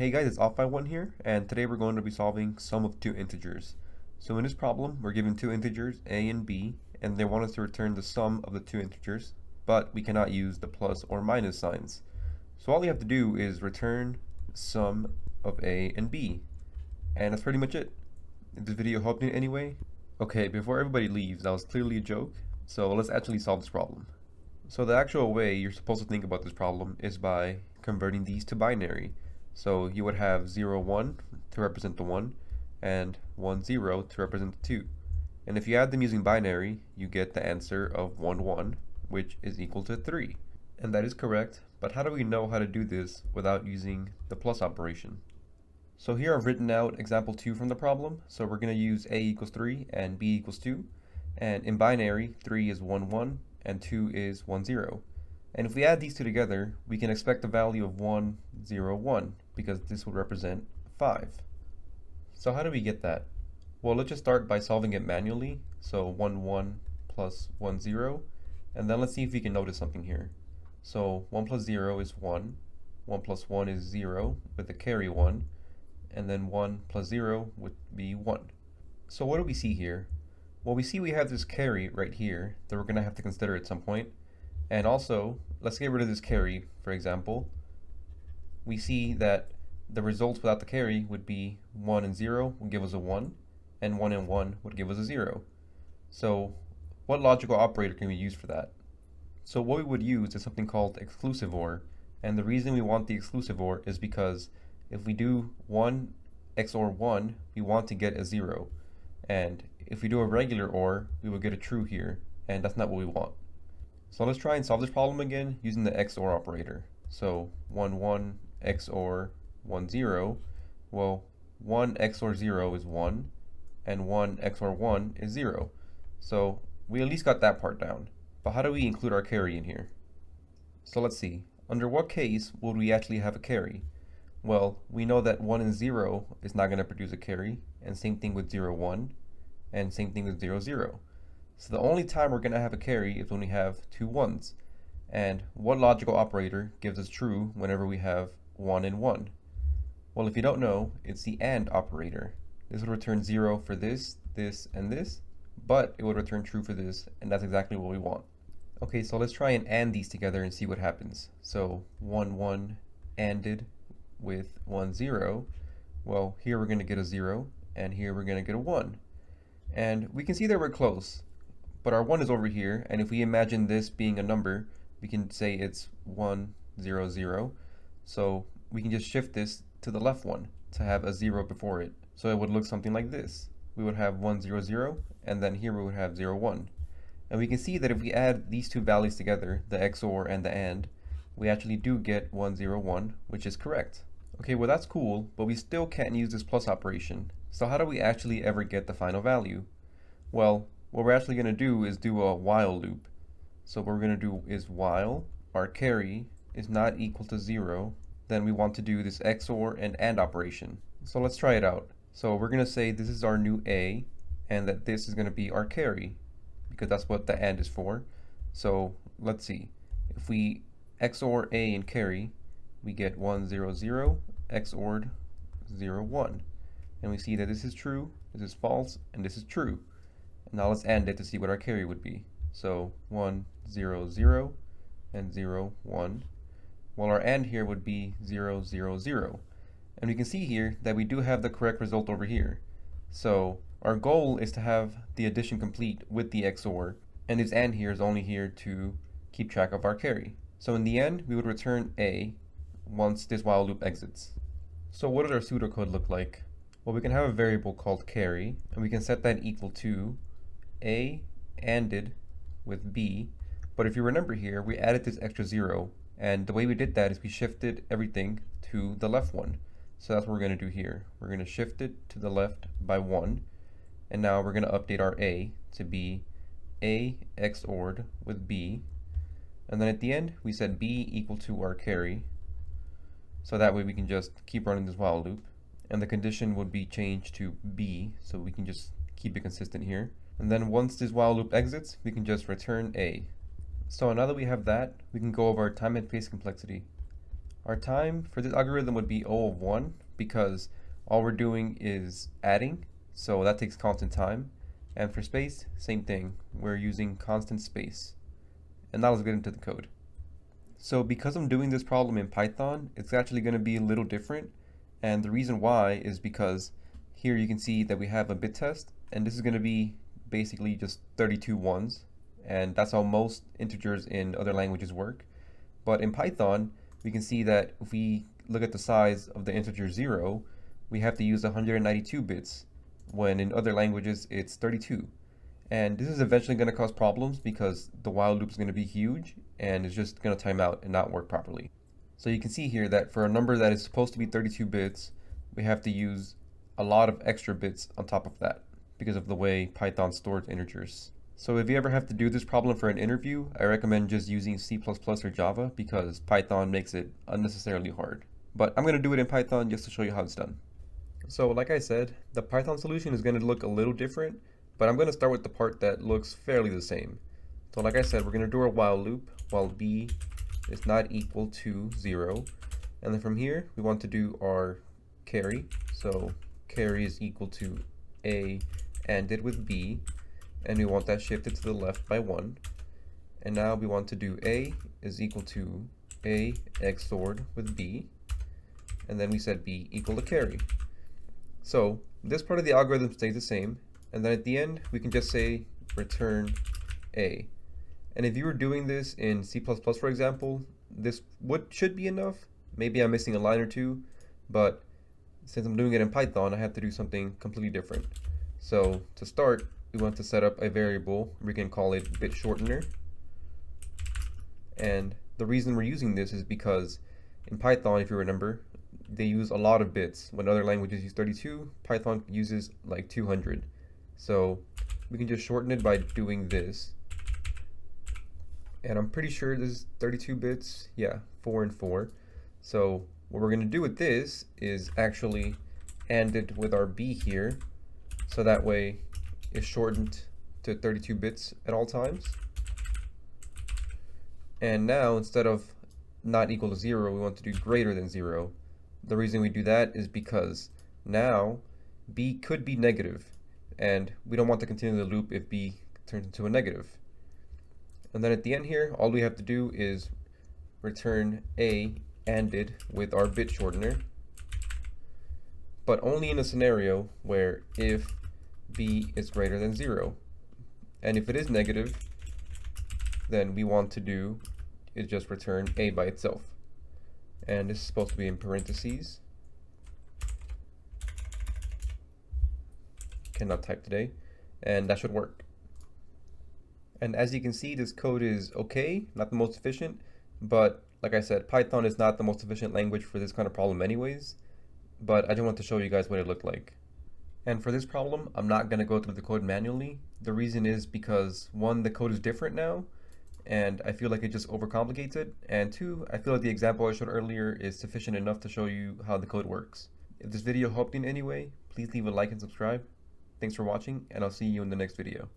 Hey guys, it's Off1 here, and today we're going to be solving sum of two integers. So in this problem, we're given two integers, a and b, and they want us to return the sum of the two integers, but we cannot use the plus or minus signs. So all we have to do is return sum of a and b, and that's pretty much it. Did this video help you in any way? Okay, before everybody leaves, that was clearly a joke, so let's actually solve this problem. So the actual way you're supposed to think about this problem is by converting these to binary. So you would have 0, 1 to represent the 1, and 1, 0 to represent the 2. And if you add them using binary, you get the answer of 1, 1, which is equal to 3. And that is correct, but how do we know how to do this without using the plus operation? So here I've written out example 2 from the problem. So we're going to use a equals 3 and b equals 2. And in binary, 3 is 1, 1, and 2 is 1, 0. And if we add these two together, we can expect a value of 1, 0, 1, because this would represent 5. So how do we get that? Well, let's just start by solving it manually. So 1, 1 plus 1, 0. And then let's see if we can notice something here. So 1 plus 0 is 1. 1 plus 1 is 0 with a carry 1. And then 1 plus 0 would be 1. So what do we see here? Well, we see we have this carry right here that we're going to have to consider at some point. And also, let's get rid of this carry, for example. We see that the results without the carry would be 1 and 0 would give us a 1, and 1 and 1 would give us a 0. So what logical operator can we use for that? So what we would use is something called exclusive OR. And the reason we want the exclusive OR is because if we do 1 XOR 1, we want to get a 0. And if we do a regular OR, we will get a true here, and that's not what we want. So let's try and solve this problem again using the XOR operator. So 1, 1 XOR 1, 0. Well, 1 XOR 0 is 1, and 1 XOR 1 is 0. So we at least got that part down. But how do we include our carry in here? So let's see. Under what case would we actually have a carry? Well, we know that 1 and 0 is not going to produce a carry, and same thing with 0, 1, and same thing with 0, 0. So the only time we're going to have a carry is when we have two 1s. And what logical operator gives us true whenever we have 1 and 1? Well, if you don't know, it's the AND operator. This would return 0 for this, this, and this, but it would return true for this, and that's exactly what we want. Okay, so let's try and AND these together and see what happens. So 1, 1 ANDed with 1, 0. Well, here we're going to get a 0, and here we're going to get a 1. And we can see that we're close. But our 1 is over here, and if we imagine this being a number, we can say it's 1, 0, 0. So we can just shift this to the left one to have a 0 before it. So it would look something like this. We would have 1, 0, 0, and then here we would have 0, 1. And we can see that if we add these two values together, the XOR and the AND, we actually do get 1, 0, 1, which is correct. Okay, well that's cool, but we still can't use this plus operation. So how do we actually ever get the final value? Well, what we're actually going to do is do a while loop. So what we're going to do is while our carry is not equal to 0, then we want to do this XOR and AND operation. So let's try it out. So we're going to say this is our new A, and that this is going to be our carry, because that's what the AND is for. So let's see. If we XOR A and carry, we get 1, 0, 0, XORed 0, 1. And we see that this is true, this is false, and this is true. Now let's AND it to see what our carry would be. So 1, 0, 0, and 0, 1. Well, our AND here would be 0, 0, 0. And we can see here that we do have the correct result over here. So our goal is to have the addition complete with the XOR, and this AND here is only here to keep track of our carry. So in the end, we would return A once this while loop exits. So what does our pseudocode look like? Well, we can have a variable called carry, and we can set that equal to A ANDed with B, but if you remember here, we added this extra 0, and the way we did that is we shifted everything to the left one. So that's what we're going to do here. We're going to shift it to the left by 1, and now we're going to update our A to be A XORed with B, and then at the end, we set B equal to our carry, so that way we can just keep running this while loop, and the condition would be changed to B, so we can just keep it consistent here. And then once this while loop exits, we can just return A. So now that we have that, we can go over our time and pace complexity. Our time for this algorithm would be O of 1 because all we're doing is adding, so that takes constant time. And for space, same thing, we're using constant space. And now let's get into the code. So because I'm doing this problem in Python, it's actually going to be a little different. And the reason why is because here you can see that we have a bit test, and this is going to be basically just 32 ones. And that's how most integers in other languages work. But in Python, we can see that if we look at the size of the integer 0, we have to use 192 bits, when in other languages it's 32. And this is eventually going to cause problems because the while loop is going to be huge and it's just going to time out and not work properly. So you can see here that for a number that is supposed to be 32 bits, we have to use a lot of extra bits on top of that because of the way Python stores integers. So if you ever have to do this problem for an interview, I recommend just using C++ or Java because Python makes it unnecessarily hard. But I'm going to do it in Python just to show you how it's done. So like I said, the Python solution is going to look a little different, but I'm going to start with the part that looks fairly the same. So like I said, we're going to do a while loop while b is not equal to 0. And then from here, we want to do our carry. So carry is equal to a ANDed with b. And we want that shifted to the left by 1. And now we want to do a is equal to a XORed with b. And then we set b equal to carry. So this part of the algorithm stays the same. And then at the end, we can just say return a. And if you were doing this in C++, for example, this should be enough. Maybe I'm missing a line or two, but since I'm doing it in Python, I have to do something completely different. So to start, we want to set up a variable. We can call it bit shortener. And the reason we're using this is because in Python, if you remember, they use a lot of bits. When other languages use 32, Python uses like 200. So we can just shorten it by doing this. And I'm pretty sure this is 32 bits. Yeah, 4 and 4. So what we're going to do with this is actually AND it with our b here. So that way it's shortened to 32 bits at all times. And now instead of not equal to 0, we want to do greater than 0. The reason we do that is because now b could be negative, and we don't want to continue the loop if b turns into a negative. And then at the end here, all we have to do is return a ANDed with our bit shortener, but only in a scenario where if b is greater than 0. And if it is negative, then we want to do is just return a by itself. And this is supposed to be in parentheses. Cannot type today. And that should work. And as you can see, this code is okay, not the most efficient, but like I said, Python is not the most efficient language for this kind of problem anyways, but I just want to show you guys what it looked like. And for this problem, I'm not going to go through the code manually. The reason is because, one, the code is different now, and I feel like it just overcomplicates it, and two, I feel like the example I showed earlier is sufficient enough to show you how the code works. If this video helped you in any way, please leave a like and subscribe. Thanks for watching, and I'll see you in the next video.